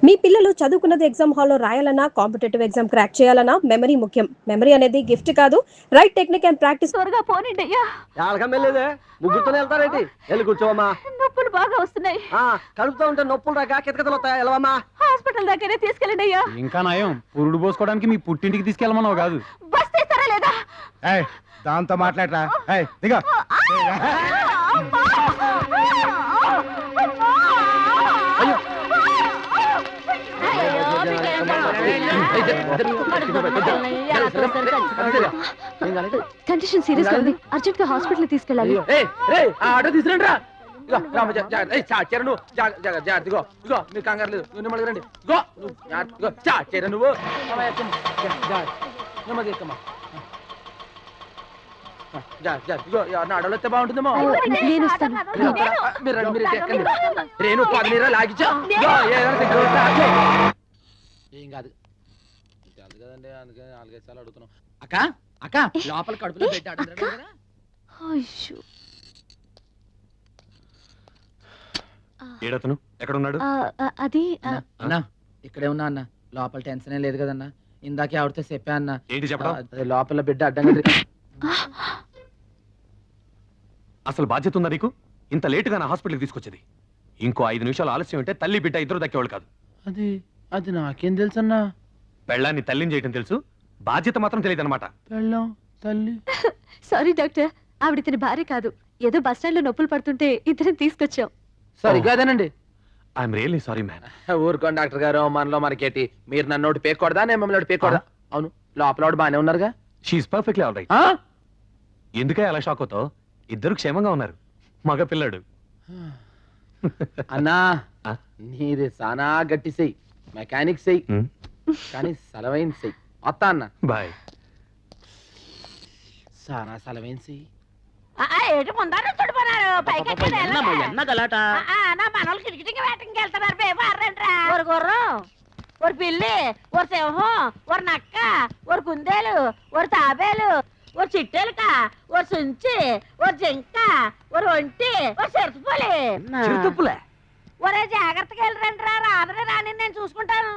మీ పిల్లలు చదువుకున్నది ఎగ్జామ్ హాల్లో రాయాలన్నా కాంపిటేటివ్ ఎగ్జామ్ క్రాక్ చేయాలన్నా మెమరీ ముఖ్యం. మెమరీ అనేది గిఫ్ట్ కాదు, రైట్ టెక్నిక్ అండ్ ప్రాక్టీస్. త్వరగా పోనండి అయ్యా. వెళ్ళేదే ముగ్గురుతోనే వెళ్తారేంటి? వెళ్ళి కూర్చోవమ్మా. నొప్పులు బాగా వస్తున్నాయి. కడుపుతో ఉంటే నొప్పులు రాక కితకితలు వస్తాయి. వెళ్ళవమ్మా. హాస్పిటల్ దగ్గరే తీసుకెళ్ళండి అయ్యా. ఇంకా నయం, పురుడు పోసుకోవడానికి మీ పుట్టింటికి తీసుకెళ్ళమన్నావు కాదు. బస్ తీస్తారా లేదా? దాంతో మాట్లాడరా. దిగా కండిషన్ సీరియస్ గా ఉంది. అర్జెంట్ గా హాస్పిటల్ తీసుకెళ్ళాలి. ఆటో తీసుకురండి రా. మీరు కంగారు లేదు. నెమ్మది రండి. నువ్వు నెమ్మది ఎక్కమ్మా. అడవలొస్తే బాగుంటుందేమో. నేను వస్తాను. మీరు రండి, మీరు ఎక్కండి. రేణు 10 నీరా లాగిచ్చా. ఏం కాదు కదండి, అందుకని 4-5 సార్లు అడుగుతున్నాం. అక్క అక్క లోపల కడుపులో పెట్టి ఏడతను ఎక్కడ ఉన్నాడు? అది అన్నా ఇక్కడే ఉన్నా అన్న. లోపల టెన్షన్ లేదు కదన్నా. ఇందాకే ఆవిడతో చెప్పా అన్న. ఏంటి చెప్పడం? లోపల బిడ్డ అడ్డంగా అసలు బాధ్యత ఉందా నీకు? ఇంత లేటుగా నా హాస్పిటల్కి తీసుకొచ్చేది. ఇంకో 5 నిమిషాలు ఆలస్యం అంటే తల్లి బిడ్డ ఇద్దరు దక్కేవాళ్ళు కాదు. అది అది నాకేం తెలుసు అన్నా. పెళ్ళాన్ని తల్లిని చేయటం తెలుసు, బాధ్యత మాత్రం తెలియదు అనమాట. పెళ్ళాం తల్లి. సారీ డాక్టర్, ఆవిడ ఇతని భార్య కాదు. ఏదో బస్ స్టాండ్ లో నొప్పులు పడుతుంటే ఇద్దరం తీసుకొచ్చాం. సారీ కాదేనండి. I'm really sorry man. ఊరుకోండి డాక్టర్ గారు, మనలో మనకేటి. మీరు నన్ను నోటి పేకూడదా, నేను మమ్మల్ని పేకూడదా? అవును, లోపల బాగానే ఉన్నారుగా. She's perfectly all right. ఎందుకే అలా షాక్ అవుతావు? ఇద్దరు క్షేమంగా ఉన్నారు. మగ పిల్లాడు. అన్నా నీది సానా గట్టి సెయ్యి, మెకానిక్ సెయ్యి, కానీ సలవైన సెయ్యి. వస్తా అన్న. బాయ్. సానా సలవైన సెయ్యి. ஒரு பில்லு, ஒரு సింహం, ஒரு నక్క, ஒரு కుందేలు, ஒரு తాబేలు, ஒரு చిట్టెలుక, ஒரு సుంచి, ஒரு జింక, ஒரு ఒంటి, ஒரு చిరుతపులి. ఒరే జాగ్రత్తగా వెళ్ళరండి రా. రాధని రాని నేను చూసుకుంటాను.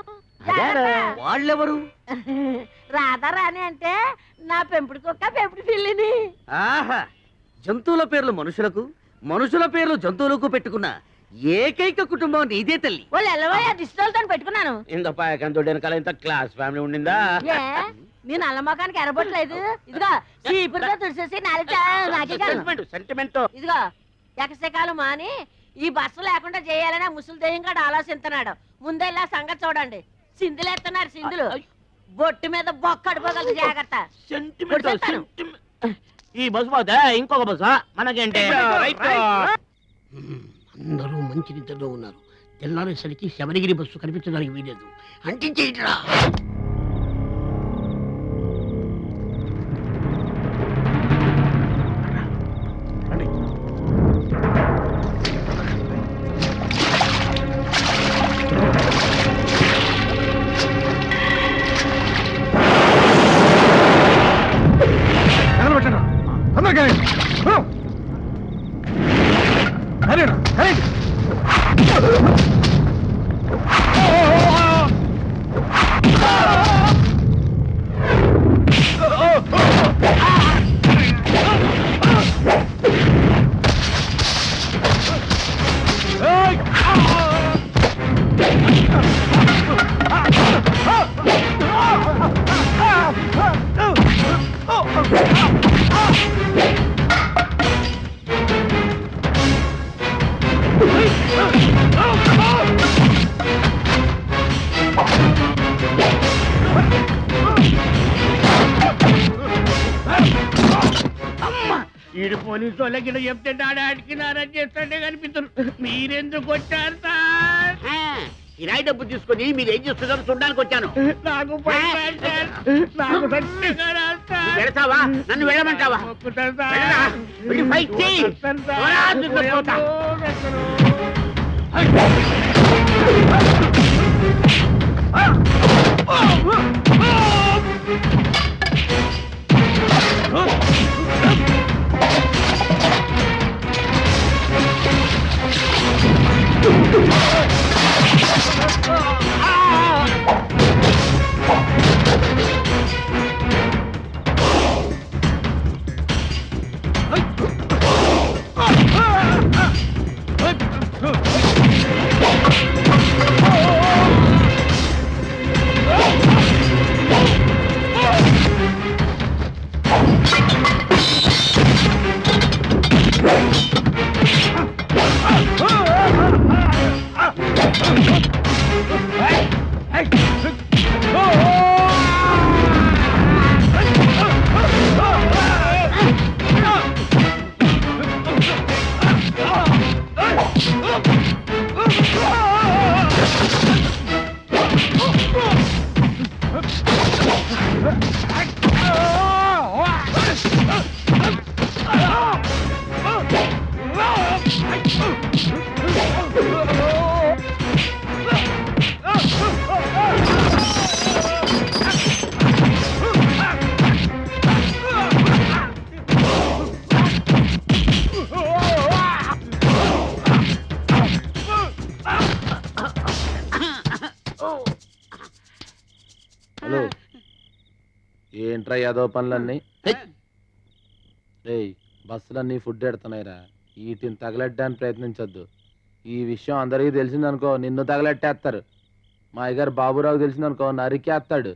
వాళ్ళెవరు? రాధా రాని అంటే నా పెంపుడు కుక్క, పెంపుడు పిల్లిని. ఆహా, జంతువుల పేర్లు మనుషులకు, మనుషుల పేర్లు జంతువులకు పెట్టుకున్న ఏకైక కుటుంబం నీదే తల్లి. వాళ్ళు ఎల్లవయ్యా దిష్టితో పెట్టుకున్నాను. ఇంత పాయకంతో వెనకాల ఇంత క్లాస్ ఫ్యామిలీ ఉండిందా? నీ నల్ల మొఖానికి ఎరబొట్టలేదు. ఇదిగో చీపురుతో తుడిసేసి సెంటిమెంట్. ఇదిగో ఎకసకాలు మాని ఈ బస్సు లేకుండా చేయాలని ముసలి దెయ్యం కూడా ఆలోచిస్తున్నాడు. ముందెల్లా సంగతి చూడండి. సింధులేస్తున్నారు సింధులు. బొట్టు మీద బొక్క అడిపోగలదు. జాగ్రత్త. ఈ బస్సు పోతే ఇంకొక బస్సు మనకేంటి? అందరూ మంచి నిద్రలో ఉన్నారు. తెల్లారేసరికి శబరిగిరి బస్సు కనిపించడానికి వీలేదు. అంటించేయట్రా. ఈడు పోలీసు వాళ్ళకి చెప్తే డాడాడికి నారాజు చేస్తుంటే కనిపిస్తారు. మీరెందుకు వచ్చారు సార్? కిరాయి డబ్బు తీసుకొని మీరు ఏం చేస్తున్నారు చూడడానికి వచ్చాను. వెళతావా? నన్ను వెళ్ళమంటావా? హలో ఏంట్రా యాదో పనులన్నీ రేయ్ బస్సులన్నీ ఫుడ్ ఎడుతున్నాయిరా వీటిని తగలెట్టడానికి ప్రయత్నించొద్దు. ఈ విషయం అందరికీ తెలిసిందనుకో నిన్ను తగలెట్టేస్తారు. మా అయ్యగారు బాబురావు తెలిసిందనుకో నరికేస్తాడు.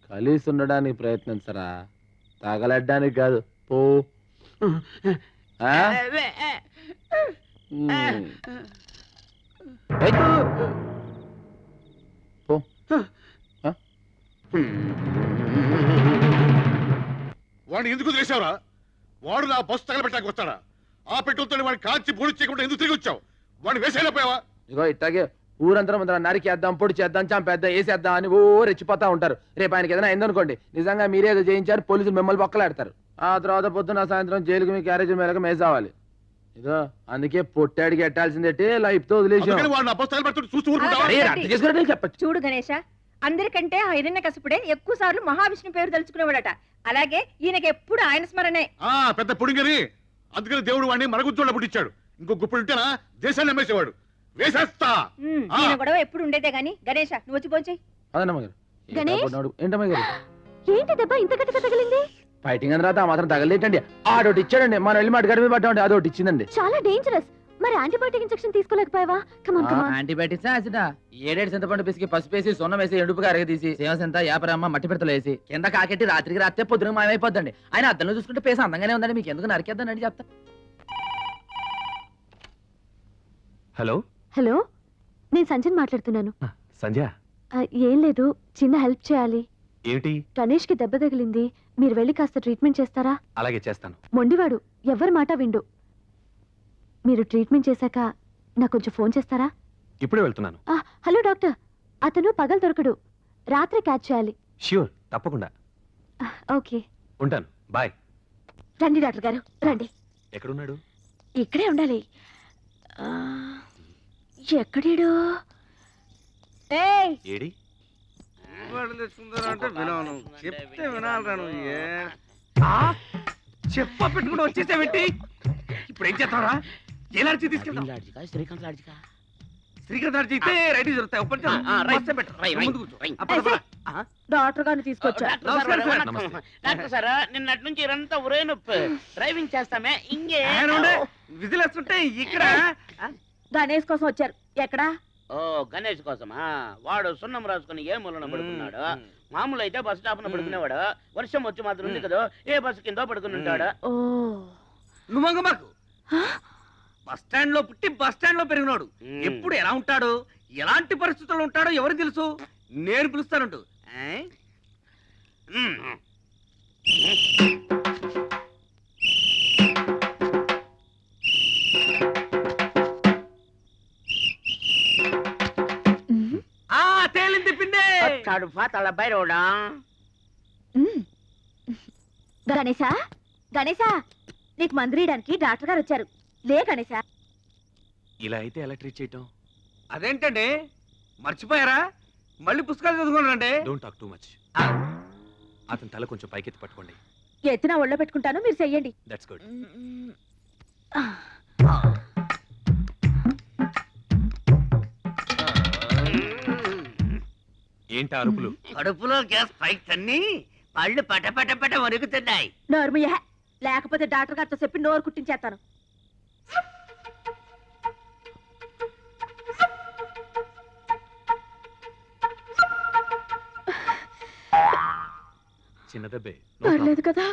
కలిసి ఉండడానికి ప్రయత్నించరా, తగలెట్టడానికి కాదు. పో ఆ? ఏయ్. పో ఆ? వాడిని ఎందుకు వదిలేసావురా? వాడు నా బస్సు తగలబెట్టాక వస్తాడా? ఆ పెట్టుతో వాడిని కాల్చి పొడి చేయకుండా ఎందుకు తిరిగి వచ్చావు? వాడిని వేసేయలేకపోయావా? ఇగో ఇట్టాగే ఊరంతా ముందర నరికేద్దాం, పొడి చేద్దాం, చంపేద్దాం, వేసేద్దాం అని ఓ రెచ్చిపోతా ఉంటారు. రేపు ఆయనకి ఏదైనా అయిందనుకోండి, నిజంగా మీరే ఏదో చేయించారు, పోలీసులు మిమ్మల్ని బొక్కలాడతారు. ఆ తర్వాత పొద్దున్న సాయంత్రం జైలుకి మీ క్యారేజీ మేరకు మేసావాలి. ఇదో అందుకే పొట్టాడికి ఎట్టాల్సిందేంటి లైఫ్ తో వదిలేసాం. అందుకని వాడు నా బస్సు తగలబెట్టు చూస్తూ ఊరుకుంటావా? అరే, రద్దు చేసుకున్నట్టే చెప్పచ్చు. చూడు గణేష, అందరికంటే ఆ హిరణ్యకశిపుడే ఎక్కువ సార్లు మహావిష్ణు పేరు తలుచుకునేవాడట. అలాగే ఈయనకి ఎప్పుడు ఆయన స్మరణే. ఆ పెద్ద పుడింగని, అందుకని దేవుడు వాడిని మరగుజ్జోళ్ళ పుట్టించాడు. ఇంకో గుప్పుడు ఉంటేనా దేశాన్ని అమ్మేసేవాడు. వేసేస్తా. ఈయన గొడవ ఎప్పుడు ఉండేదే గాని. గణేష, నువ్వు వచ్చి పోంచేయి. అదన్నమ్మ గారు. గణేష్? ఏంటమ్మ గారు ఏంటి దెబ్బ ఇంత గట్టిగా తగిలింది? ఫైటింగ్ అని రాత మాత్రం తగలేటండి. ఆడోటి ఇచ్చాడండి, మనం వెళ్ళి మాట గడిమి పట్టామండి, అదొకటి ఇచ్చిందండి. చాలా డేంజరస్. మరి యాంటీబయాటిక్ ఇంజెక్షన్ తీసుకోలేకపోయావా? కమాన్ కమాన్. యాంటీబయాటిక్స్ యాసిడా? 7 చింతపండు పిసికి పసుపు వేసి సొన్నం వేసి ఎండుపుగా అరగదీసి సేవసంత యాపరమ్మ మట్టి పెడతలు వేసి కింద కాకెట్టి రాత్రికి రాత్రే పొద్దున మాయమైపోద్దండి. ఆయన అద్దంలో చూసుకుంటే పేస అందంగానే ఉందండి. మీకు ఎందుకు నరికేద్దానండి చెప్తా. హలో హలో, నేను సంజయ్ మాట్లాడుతున్నాను. సంధ్య, ఏం లేదు, చిన్న హెల్ప్ చేయాలి. ఏమిటి? గణేష్ కి దెబ్బ తగిలింది. మీరు వెళ్ళి కాస్త ట్రీట్మెంట్ చేస్తారా? అలాగే చేస్తాను. మొండివాడు, ఎవరి మాట విండు. మీరు ట్రీట్మెంట్ చేశాక నాకు కొంచెం ఫోన్ చేస్తారా? ఇప్పుడే వెళ్తున్నాను. హలో డాక్టర్, అతను పగలు దొరకడు, రాత్రి క్యాచ్ చేయాలి. ష్యూర్, తప్పకుండా. ఓకే, ఉంటాను. బాయ్. రండి డాక్టర్ గారు, రండి. ఎక్కడున్నాడు? ఇక్కడే ఉండాలి. ఎక్కడీడు? ఏడి? చెప్తే వినాలరా నువ్వు. చెప్ప పెట్టుకుని వచ్చేసా పెట్టి ఇప్పుడు ఏం చేస్తావరా? ఏ లాడ్జి తీసుకెళ్తాం? శ్రీకాంత్ లాడ్జికా? శ్రీకాంత్ లాడ్జి అయితే రైట్ జరుగుతాయి. డాక్టర్ గారిని తీసుకొచ్చా. డాక్టర్ సార్, నిన్నటి నుంచి ఇరంతా ఒరే నొప్పి. డ్రైవింగ్ చేస్తామే ఇంకే విజిల్ వస్తుంటే ఇక్కడ గణేష్ కోసం వచ్చారు. ఎక్కడా? ఓ గణేష్ కోసమా? వాడు సున్నం రాసుకుని ఏ మూలన పడుకున్నాడు. మామూలు అయితే బస్ స్టాప్ పడుకునేవాడు. వర్షం వచ్చి మాత్రం ఉంది కదా, ఏ బస్సు కింద పడుకుని ఉంటాడు. ఓ, నువ్వు మాకు బస్ స్టాండ్ లో పుట్టి బస్ స్టాండ్ లో పెరిగినాడు. ఎప్పుడు ఎలా ఉంటాడో, ఎలాంటి పరిస్థితుల్లో ఉంటాడో ఎవరు తెలుసు? నేను పిలుస్తానుంటు. తేలింది పిండే. గణేశా, గణేశా, నీకు మందురీయడానికి డాక్టర్ గారు వచ్చారు. లే గణేశా. ఇలా అయితే ఎలా ట్రీట్ చేయటం? అదేంటండి, మర్చిపోయారా? మళ్ళీ పుస్తకాలు చదువుకోనండి. Don't talk too much. అతని తల కొంచెం పైకెత్తి పట్టుకోండి. ఎత్తిన ఒళ్ళో పెట్టుకుంటాను, మీరు చెయ్యండి. That's good. ఏంటి అరుపులు? కడుపులో గ్యాస్ పైకి తన్ని పళ్ళు పట పట పట వరుగుతున్నాయి. నోరుమయ్య, లేకపోతే డాక్టర్ గారితో చెప్పి నోరు కుట్టించేస్తాను. చిన్న దెబ్బే. పర్లేదు కదా,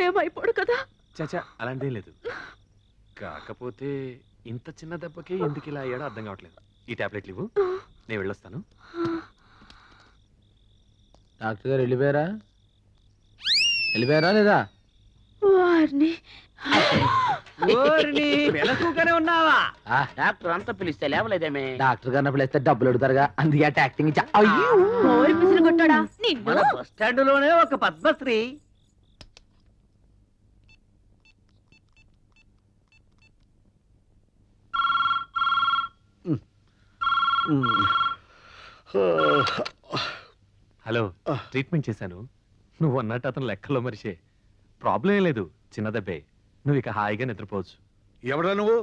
ఏమైపోడు కదా. చాచా, అలాంటిదేం లేదు. కాకపోతే ఇంత చిన్న దెబ్బకి ఎందుకు ఇలా అయ్యాడో అర్థం కావట్లేదు. ఈ టాబ్లెట్లు ఇవ్వు, నేను వెళ్ళొస్తాను. డాక్టర్ గారు వెళ్ళిపోయారా? వెళ్ళిపోయారా లేదా? వారిని వెలకుగానే ఉన్నావా? డాక్టర్ అంతా పిలిస్తే లేవలేదేమే? డాక్టర్ గారిని పిలిస్తే డబ్బులు అడుగుతారుగా, అందుకే యాక్టింగ్ ఇచ్చా. అయ్యో, ఓరి పిసిని కొట్టాడా మన నిన్ను. బస్ స్టాండ్ లోనే ఒక పద్మశ్రీ. హలో, ట్రీట్మెంట్ చేశాను. నువ్వు అన్నట్టు అతను లెక్కలో మరిచే. ప్రాబ్లం ఏం లేదు, చిన్న దెబ్బే. నువ్వు ఇక హాయిగా నిద్రపోవచ్చు. ఎవడా నువ్వు?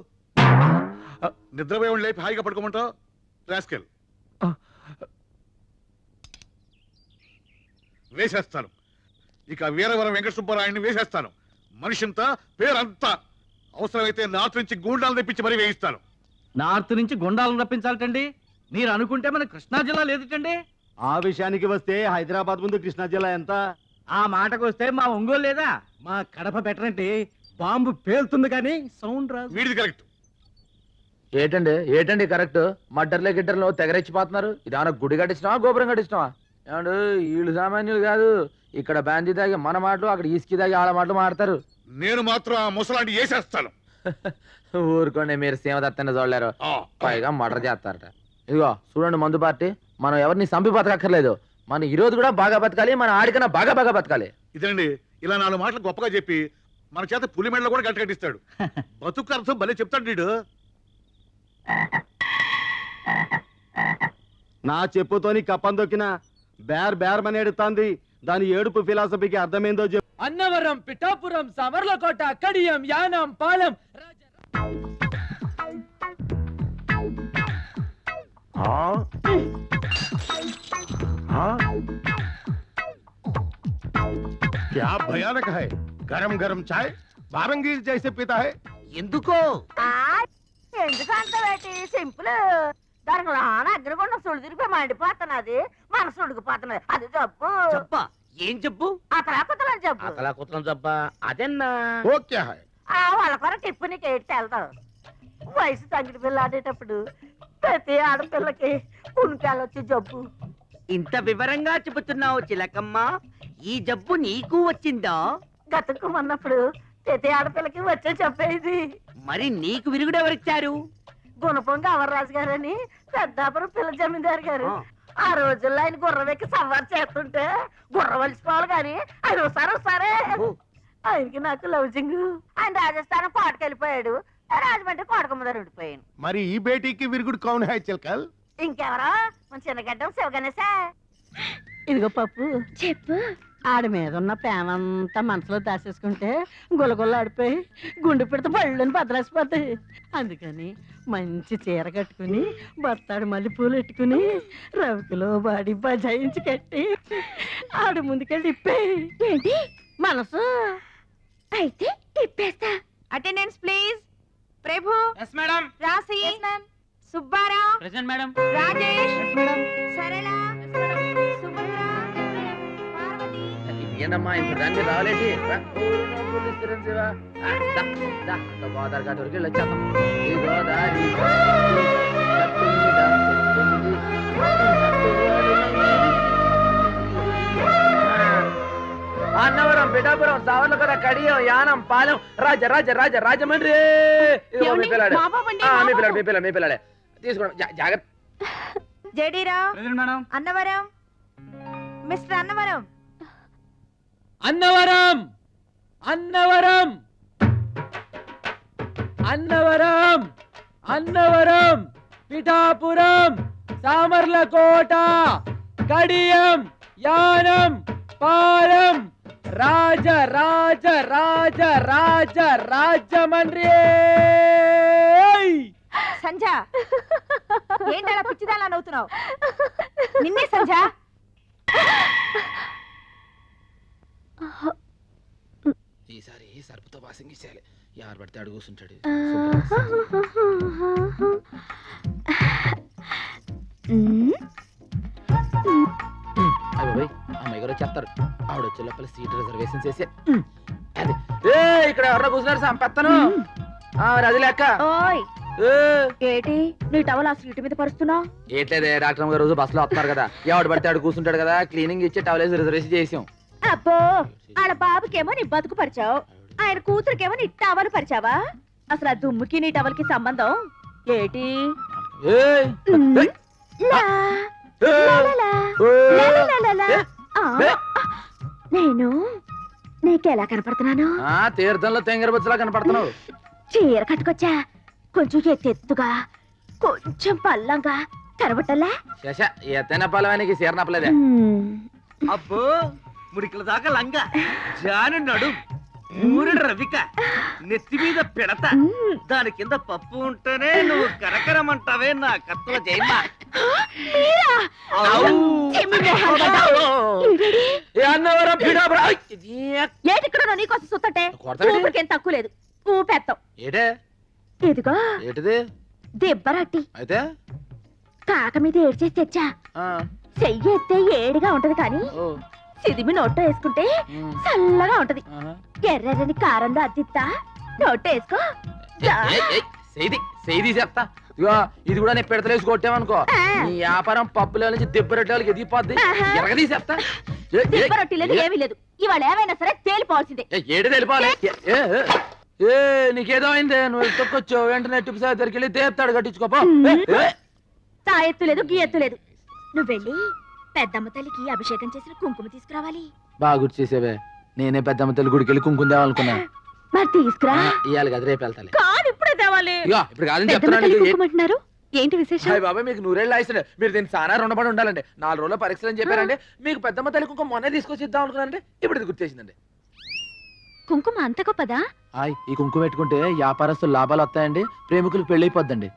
నిద్రపోయి లేపి హాయిగా పడుకోమంటావు? రాస్కెల్, వేసేస్తాను. ఇక వీరవరం వెంకట సుబ్బరాయుడిని వేసేస్తాను. మనిషింతా పేరంతా. అవసరమైతే నార్త్ నుంచి గూండాలు తెప్పించి మరీ వేయిస్తాను. నార్త్ నుంచి గుండాలను రప్పించాలటండి. మీరు అనుకుంటే మన కృష్ణా జిల్లా లేదుటండి. ఆ విషయానికి వస్తే హైదరాబాద్ ముందు కృష్ణా జిల్లా ఎంత? ఆ మాటకు వస్తే మా ఒంగోలు లేదా, మా కడప బెటర్. బాంబు పేలుతుంది కానీ సౌండ్ రాదు. వీడిది కరెక్ట్. ఏటండి కరెక్ట్? మడ్డర్లే గిడ్డర్లు తెగరెచ్చిపోతున్నారు. ఇదేమన్నా గుడి కట్టించినావా గోపురం కట్టించినావా? ఏమండు వీళ్ళు సామాన్యులు కాదు. ఇక్కడ బ్యాంజీ తాగి మన మాటలు, అక్కడ ఈస్కి తాగి ఆళ్ళ మాటలు మాడతారు. నేను మాత్రం ఆ ముసలాంటి వేసేస్తాను. ఊరుకోండి, మీరు సీమదత్తని చూడలేరు. ఆ, పైగా మర్డర్ చేస్తారట. ఇదిగో చూడండి, మందు పార్టీ మనం ఎవరిని సంపి బతకక్కర్లేదు. మన ఈ రోజు కూడా బాగా బతకాలి, మన ఆడికన్నా బాగా బాగా బతకాలి. ఇదండి ఇలా 4 మాటలు గొప్పగా చెప్పి మన చేత పులి మెడలో కూడా గట్టి కట్టిస్తాడు. బతుకు అర్థం భలే చెప్తాడు వీడు. నా చెప్పుతోని కప్పం దొక్కిన బేర్ బేరమని ఎడుతాంది. దాని ఏడుపు ఫిలాసఫీకి అర్థమైందో చెప్పు. అన్నవరం, పిఠాపురం, సమర్లకోట, కడియం, యానం, పాలెం. क्या भयानक है. गरम गरम चाय बारंगीर जैसे पीता है. ఎందుకో ఎందుకు అంత వేటి సింపుల్. దానికి రాన అగ్రగుండ సుడి తిరిగిపోయి మండిపోతున్నది, మనసు ఉడికిపోతున్నది. అది జబ్బు. చెప్పా ఏం చెప్పు? అతలాకుతలని జబ్బు. అసలా కుతలం చెప్పా అదెన్నా. वो क्या है. వాళ్ళ కొర టిప్పు నీకు ఏడ్చి వెళ్తావు. వయసు తగ్గిడి పిల్ల ఆడేటప్పుడు ప్రతి ఆడపిల్లకి కుణికాలు వచ్చి జబ్బు. ఇంత వివరంగా చెబుతున్నావు చిలకమ్మ. ఈ జబ్బు నీకు వచ్చిందా? గతుక్కుమన్నప్పుడు ప్రతి ఆడపిల్లకి వచ్చే చెప్పేది. మరి నీకు విరుగుడెవరిచ్చారు? గుణపొంగ అమర్రాజు గారని పెద్దాపురం పిల్ల జమీందారు గారు. ఆ రోజుల్లో ఆయన గుర్రవెక్కి సవారు చేస్తుంటే గుర్ర వలిసిపోవాలి కానీ ఆయన ఒకసారి ఆయనకి నాకు లవ్జింగ్. ఆయన రాజస్థానం కోటకెళ్ళిపోయాడు, రాజమండ్రి కోటక మీద ఉండిపోయాను. మరి ఈ బేటీకి విరుగుడు కౌన్ హై చిలకల్. ఇంకెవరో మన చిన్నగడ్డం శివగణేశ. ఇదిగో పప్పు చెప్పు. ఆడి మీద ఉన్న ప్రేమంతా మనసులో దాచేసుకుంటే గులగుల్ల ఆడిపోయి గుండె పెడితే పళ్ళని బద్దలేసిపోతాయి. అందుకని మంచి చీర కట్టుకుని బత్తాడు మళ్ళీ పూలు పెట్టుకుని రవికిలో బాడి బజాయించి కట్టి ఆడు ముందుకెళ్ళి తిప్పేయి. ఏంటి మనసు అయితే తిప్పేస్తా. Attendance please. Prabhu, yes madam. Rasi, Subbarao, present madam. Rajesh, సరళ, సుభద్ర, పార్వతి. ఏంటమ్మా ఇంత దాన్ని రావాలేంటి? ఆధార్ కార్డు వరకు వెళ్ళొచ్చేద్దాం. ఇదిగో దారి. అన్నవరం, పిఠాపురం, సావర్లకోట, కడియం, యానం, పాలెం, రాజమండ్రి. మీ పిల్లాడే తీసుకోండి. జాగ్రత్త. JD Rao, present madam. Annavaram, mister Annavaram. Annavaram, Annavaram, Annavaram, Annavaram, Pithapuram, Samarlakota, Kadiyam, Yanam, Palem, Rajahmundry. Sanja, ఏంటలా పిచ్చిదాలా నవ్వుతున్నావు? నిన్నే సంజ. ఈసారి సరుపుతో వాసింగ్ ఇచ్చేయాలి. ఎవరు పడితే అడుగు కూర్చుంటాడు. అమ్మాయి గారు వచ్చేస్తారు. ఆవిడ వచ్చే లోపల సీట్ రిజర్వేషన్ చేసి ఇక్కడ ఎవరో కూర్చున్నారు సంపెత్తను. అది లెక్క. ఓయ్ ఏటి నీ టవల్ ఆ సీటు మీద పరుస్తున్నావు? ఏట్లేదే, డాక్టర్ గారు రోజు బస్సులో వస్తున్నారు కదా, ఎవడు పడితే అడుగు కూర్చుంటాడు కదా, క్లీనింగ్ ఇచ్చి టవల్ వేసి రిజర్వేషన్ చేసాం. అబ్బో, ఆడ బాబుకేమో నీ బతుకు పరిచావు, ఆయన కూతురికేమో నీ టవల్ పరిచావా? అసలు ఆ దుమ్ముకి నీ టవల్ కి సంబంధం ఏటి? నేను నీకెలా కనపడుతున్నాను? తీర్థంలో తెంగరబొచ్చలా కనపడుతున్నావు. చీర కట్టుకొచ్చా, కొంచెం ఎత్తెత్తుగా, కొంచెం పల్లంగా కనబట్టలే. ఎత్తైన పలవానికి చీర నప్పలేదే. అబ్బో, ముడికల దాకా లంగ, జాను నడు, ఊరుడు రవిక, నెత్తి మీద పిడత, దాని కింద పప్పు ఉంటేనే నువ్వు కరకరమంటావే నా కత్తుల జయమ్మ. ఏ అన్నవరం పీడాబ్రా. ఏటిక్కడ నీకోసం సుత్తటే కొడతావేంటి? ఊపిరికేం తక్కువ లేదు ఊపెత్తాం ఏటే ఇదిగో ఏటిది దెబ్బరట్టి అయితే కాక మీద ఏడ్చేసి తెచ్చా ఆ, చెయ్యి ఎత్తే ఏడిగా ఉంటది కానీ ఓ, సిదిమి నోట్లో వేసుకుంటే ఉమ్, చల్లగా ఉంటది ఆహా. ఎర్రని కారంలో అద్దిస్తా నోట్లో వేసుకో సెయ్యి తీసేస్తా. ఇగో ఇది కూడా నేను పెడతలేసి కొట్టామనుకో నీ వ్యాపారం పప్పుల నుంచి దెబ్బరెట్టే వాళ్ళకి ఎదిగిపోద్ది. ఎరగ తీసేస్తా. దెబ్బరొట్టి లేదు ఏమీ లేదు ఇవాళ ఏమైనా సరే తేలిపోవాల్సిందే. ఏడు తెలిపాలి. ఏ నీకేదో అయిందే, నువ్వు తొక్కొచ్చు వెంటనే టిప్స్ దగ్గరికి వెళ్ళి దేపుతాడు కట్టించుకోపో. తా ఎత్తు లేదు గీ ఎత్తు లేదు నువ్వు వెళ్ళి పెద్దమ్మ తల్లికి అభిషేకం చేసిన కుంకుమ తీసుకురావాలి. బాగా గుర్తు చేసేవే, నేనే పెద్దమ్మ తల్లి గుడికి వెళ్ళి కుంకుమ తేవాలనుకున్నా. మరి తీసుకురా. ఇవాళ కదా రేపు వెళ్తాలి. కాదు ఇప్పుడే తేవాలి. ఇగో ఇప్పుడు కాదని పెద్దమ్మ చెప్తున్నాను. తల్లి కుంకుమంటున్నారు ఏంటి విశేషం? హాయ్ బాబాయ్, మీకు నూరేళ్ళు ఆయిస్తుంది. మీరు దీనికి చాలా రుణపడి ఉండాలండి. 4 రోజుల పరీక్షలు అని చెప్పారండి. మీకు పెద్దమ్మ తల్లి కుంకుమ మొన్నే తీసుకొచ్చి ఇద్దాం అనుకున్నానండి. ఇప్పుడు ఇది గుర్తేసిందండి. కుంకుమ అంత గొప్పదా? హాయ్, ఈ కుంకుమ పెట్టుకుంటే వ్యాపారస్తులు లాభాలు వస్తాయండి. ప్రేమికులకు పెళ్లి అయిపోద్దండి.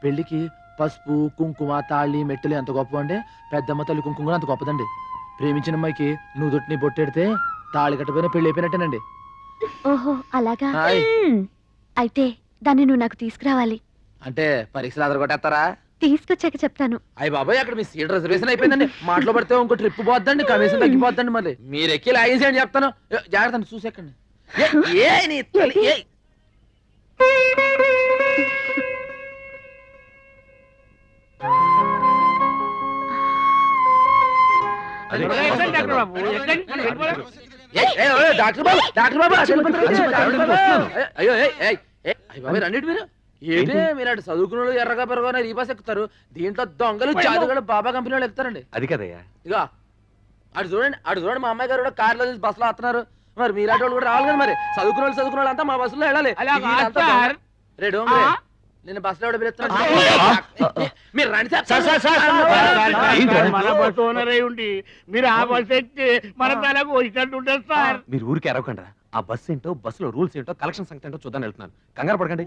పెళ్లికి పసుపు కుంకుమ తాళి మెట్టెలు ఎంత గొప్ప అండి, పెద్దమ్మ తల్లి కుంకుమ కూడా అంత గొప్పదండి. ప్రేమించిన అమ్మాయికి నువ్వు దొట్టిని బొట్టెడితే తాళి కట్టపోయినా పెళ్లి అయిపోయినట్టేనండి. ఓహో అలాగా. హాయ్. అయితే దాన్ని నువ్వు నాకు తీసుకురావాలి. అంటే పరీక్షలు అదరగొట్టేస్తారా? తీసుకొచ్చాక చెప్తాను. అయ్యి బాబాయ్, అక్కడ మీ సీట్ రిజర్వేషన్ అయిపోయిందండి. మాటలో పడితే ఇంకో ట్రిప్ పోద్దండి, కమిషన్ తగ్గిపోద్దండి. మరి మీరు ఎక్కి లాగేసేయండి చెప్తాను. జాగ్రత్త చూసేకండి. అరే, డాక్టర్ బాబు డాక్టర్ బాబు, డాక్టర్ బాబు, అయ్యో అయ్యి బాబాయ్ రండి మీరు. ఏంటి మీరు అటు చదువుకున్న వాళ్ళు ఎర్రగా పెరగా ఈ బస్ ఎక్కుతారు, దీంట్లో దొంగలు జాదుగలు బాబా కంపెనీ వాళ్ళు ఎక్కుతారండి. అది కదయ్యా. ఇక అటు చూడండి మా అమ్మాయి గారు కూడా కార్లో బస్సులో వస్తున్నారు. మరి మీలాంటి వాళ్ళు కూడా రావాలి కదా. మరి చదువుకున్న వాళ్ళు అంతా మా బస్సులో వెళ్ళాలి. రెడీ నేను బస్సులో ఎవడ పిలుస్తున్నాను. మీరు రండి మన బస్సు ఓనర్ అయి ఉండి మీరు ఆ బస్సు ఎక్కి మన తలకు వచ్చినట్టు ఉంటుంది సార్. మీరు ఊరికి అరవకండి. ఆ బస్ ఏంటో, బస్సులో రూల్స్ ఏంటో, కలెక్షన్ సంగతి ఏంటో చూద్దాం వెళ్తున్నాను. కంగారు పడకండి.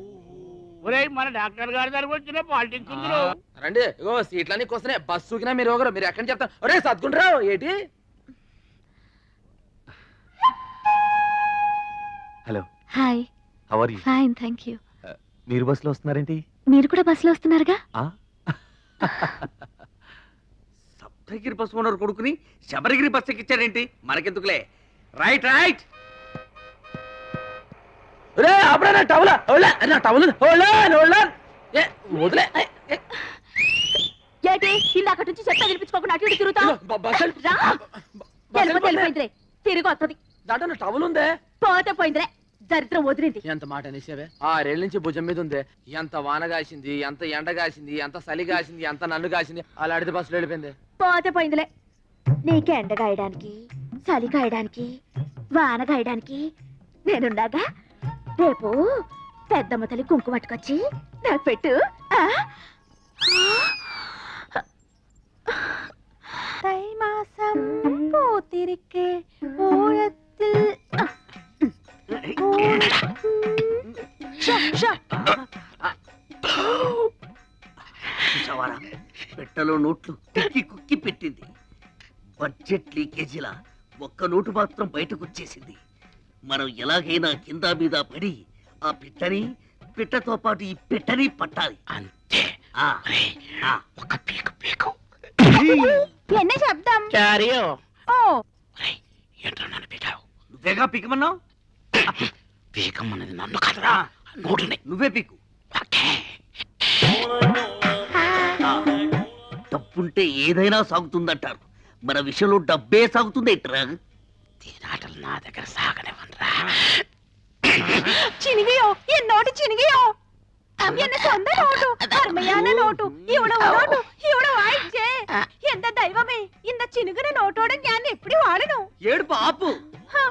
ఒరేయ్, మన డాక్టర్ గారి దగ్గరకు వచ్చిన పాలిటిక్స్ ఉందిరో. రండి. ఇగో సీట్లన్నీ వస్తున్నాయి. బస్సు సూకినా మీరు ఒకరు. మీరు ఎక్కడి చెప్తాను. ఒరే సర్దుకుంటారావు ఏంటి? Hello, hi. How are you? Fine thank you. మీరు బస్సులో వస్తున్నారేంటి? మీరు కూడా బస్సులో వస్తున్నారుగా? సప్తగిరి బస్సు ఓనర్ కొడుకుని శబరిగిరి బస్ ఎక్కించాడేంటి? మనకెందుకులే. Right right. ఒరే అప్పుడే నా టవల నా టవల్ వదిలే. ఏంటి ఇందాక నుంచి చెత్త గెలిపించుకోకుండా అటు ఇటు తిరుగుతా వెళ్ళిపోయిందిరే తిరిగి వస్తుంది. దాంట్లో నా టవల్ ఉందే. పోతే పోయిందిరే దరిద్రం వదిలింది. ఎంత మాట అనేసేవే. 6 ఏళ్ళ నుంచి భుజం మీద ఉందే. ఎంత వాన కాసింది, ఎంత ఎండ కాసింది, ఎంత చలి కాసింది, ఎంత నన్ను కాసింది. అలా అడితే బస్సులో వెళ్ళిపోయింది. పోతే పోయిందిలే. నీకు ఎండ గాయడానికి, చలి కాయడానికి, వాన గాయడానికి నేనుండగా రేపు పెద్దమ్మ తల్లి కుంకుమ పట్టుకొచ్చి నాకు పెట్టు. தை மாசம் பூத்திருக்கே ஓரத்தில் చూసావారా, పెట్టలో నోట్లు కుక్కి కుక్కి పెట్టింది. బడ్జెట్ లీకేజీలా ఒక్క నోటు మాత్రం బయటకు వచ్చేసింది. మనం ఎలాగైనా కింద మీద పడి ఆ పిట్టతో పాటు ఈ పెట్టని పట్టాలి. అంతే. ఒక పీకు ఎన్న శబ్దం ఓ ఏంట్రా నన్ను పీకావు? నువ్వేగా పీకమన్నావు. పీకమ్మన్నది నన్ను కదరా, నోటుని. నువ్వే పీకు. డబ్బుంటే ఏదైనా సాగుతుందంటారు. మన విషయంలో డబ్బే సాగుతుంది ఏంట్రా? ఆటలు నా దగ్గర సాగనివ్వనరా. చినిగియో ఈ నోటు చినిగియో என்ன சொந்த நோட்டு அருமையான நோட்டு இவ்வளவு நோட்டு இவ்வளவு ஆயிடுச்சே எந்த தெய்வமே இந்த చినుగున నోటోడ ഞാൻ ఎప్పుడు వాడను. ఏడుపు ఆపు.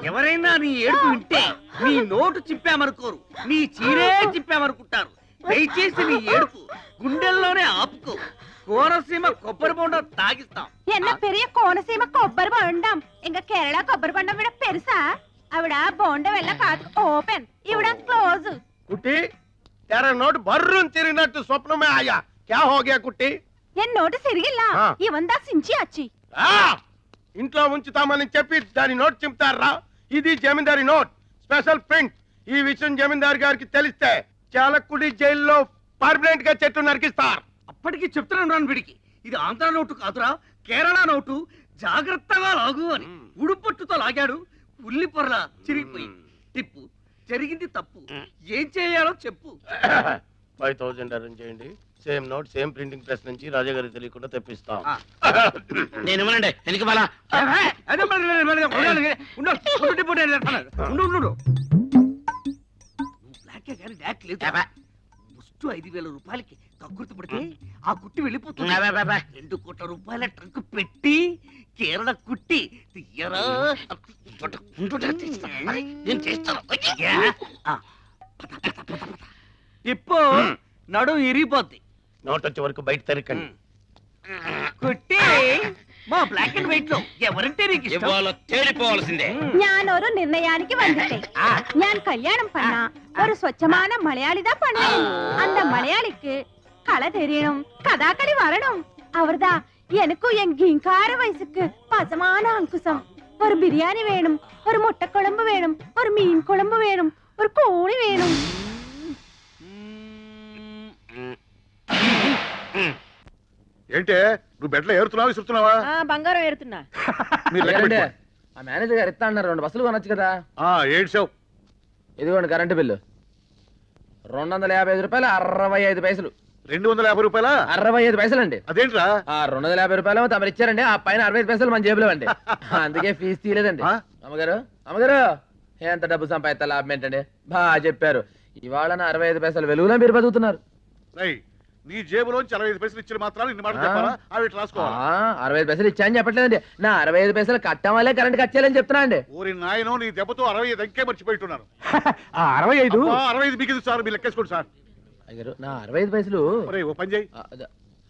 ఎవరైనా నీ ఏడుపు వింటే నీ నోటు చిప్పామనుకోరు, నీ చీరే చిప్పామనుకుంటారు. దయచేసి నీ ఏడుపు గుండెల్లోనే ఆపుకో. కోనసీమ కొబ్బరి బొండం తాగిస్తాం. என்ன பெரிய கோனசீம கொబ్బரி బొండం ఇంక కేరళ కొబ్బరి బొండం విడ పెరుసా ఆవిడ బొండం వెళ్ళ కాదు ఓపెన్ ఇవిడ క్లోజ్. కుట్టి तेरा नोट भर्रून तिरिनट्टु स्वप्न में आया क्या हो गया कुट्टी? എന്നോട് ശരിയല്ല ആ. ഇവന്താ സിഞ്ചി അച്ചി ఇంట్లో ఉంచుతామని చెప్పి దాని నోట్ చింపుతారా? ఇది జమీందారి నోట్, స్పెషల్ ప్రింట్. ఈ విషయం జమీందారు గారికి తెలిస్తే చాలకుడి జైల్లో పర్మనెంట్ గా చెట్టు నరికిస్తారు. అప్పటికి చెప్తున్నాను రాను వీడికి, ఇది ఆంధ్ర నోటు కాదురా, కేరళ నోటు, జాగ్రత్తగా లాగు అని. ఉడుపట్టుతో లాగాడు, ఉల్లి పొరలా చిరిగిపోయి. టిప్పు జరిగింది తప్పు, ఏం చేయాలో చెప్పు. 5000 అరేంజ్ చేయండి. Same note same printing press నుంచి రాజా గారికి తెలియకుండా తెప్పిస్తాం. నేను ఇవ్వనండి ఎందుకు బాలా ముస్టు 5000 రూపాయలకి కక్కుర్తి పడితే ఆ కుట్టి వెళ్ళిపోతుంది. 2 కోట్ల రూపాయల ట్రంక్ పెట్టి కేరళ కుట్టి తీయరా. నేను చేస్తాను. టిప్పు నడు ఇరిగిపోద్ది. నోట్ వచ్చే వరకు బయట తెరకండి. കുട്ടി మా బ్లాక్ అండ్ వైట్ లో ఎవరంటే నీకు ఇష్టం? ఇవాళ తేలిపోవాల్సిందే. ഞാനൊരു നിർണയാനിക്ക് വന്നിട്ടേ ഞാൻ കല്യാണം பண்ண ஒரு സ്വച്ഛமான മലയാളിതാ பண்ணணும். அந்த மலையாளிக்கு கலை தெரியணும், கதாகளி வரணும். அவர்தா எனக்கும் என் கிங்கார வயசுக்கு பசமான அங்குசம். ஒரு பிரியாணி வேணும், ஒரு முட்டை குழம்பு வேணும், ஒரு மீன் குழம்பு வேணும், ஒரு கோழி வேணும். ఏంటే నువ్వు బెడ్లో ఏరుతున్నావా విసురుతున్నావా? బంగారం ఏరుతున్నా. మీరు లెక్క ఏంటండి? పెట్టుకోండి. ఆ మేనేజర్ గారు ఇస్తా అన్నారు, 2 బస్సులు కొనొచ్చు కదా. ఏడ్చావు. ఇదిగోండి కరెంటు బిల్లు 255 రూపాయలు 65 పైసలు. 250 రూపాయలా? 65 పైసలు అండి. అదేంట్రా? 250 రూపాయలు తమరు ఇచ్చారండి, ఆ పైన 65 పైసలు మన జేబులో అండి. అందుకే ఫీజు తీయలేదండి. ఆ? అమ్మగారు అమ్మగారు ఎంత డబ్బు సంపాదిస్తా లాభం ఏంటండి? బాగా చెప్పారు. ఇవాళ నా 65 పైసలు వెలుగులో మీరు బతుకుతున్నారు. రేయ్, నీ జేబులోంచి 65 పైసలు ఇచ్చిన మాత్రాలు ఇన్ని మాటలు చెప్పాలా? అవి రాసుకోవాలి. 65 పైసలు ఇచ్చాయని చెప్పట్లేదండి, నా 65 పైసలు కట్టం వల్లే కరెంట్ కచ్చేయాలని చెప్తున్నా అండి. ఓరి నాయనో, నీ దెబ్బతో 65 అంకే మర్చిపోయిట్టున్నాను. 65 65 మీకు సార్, మీరు లెక్కేసుకోండి సార్. అయ్యారు నా 65 పైసలు. ఒరేయ్, ఓ పని చేయి,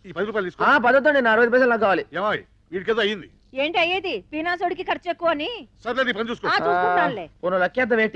ఈ 10 రూపాయలు తీసుకో. పదవుతండి, నా 65 పైసలు నాకు కావాలి. ఏమాయ్, వీడికేదో అయ్యింది. ఏంటి అయ్యేది? పీనాసోడికి ఖర్చు ఎక్కువ అని సర్లే, నీ పని చూసుకో. చూసుకుంటానులే. పోను లెక్కేద్దాం ఏంటి?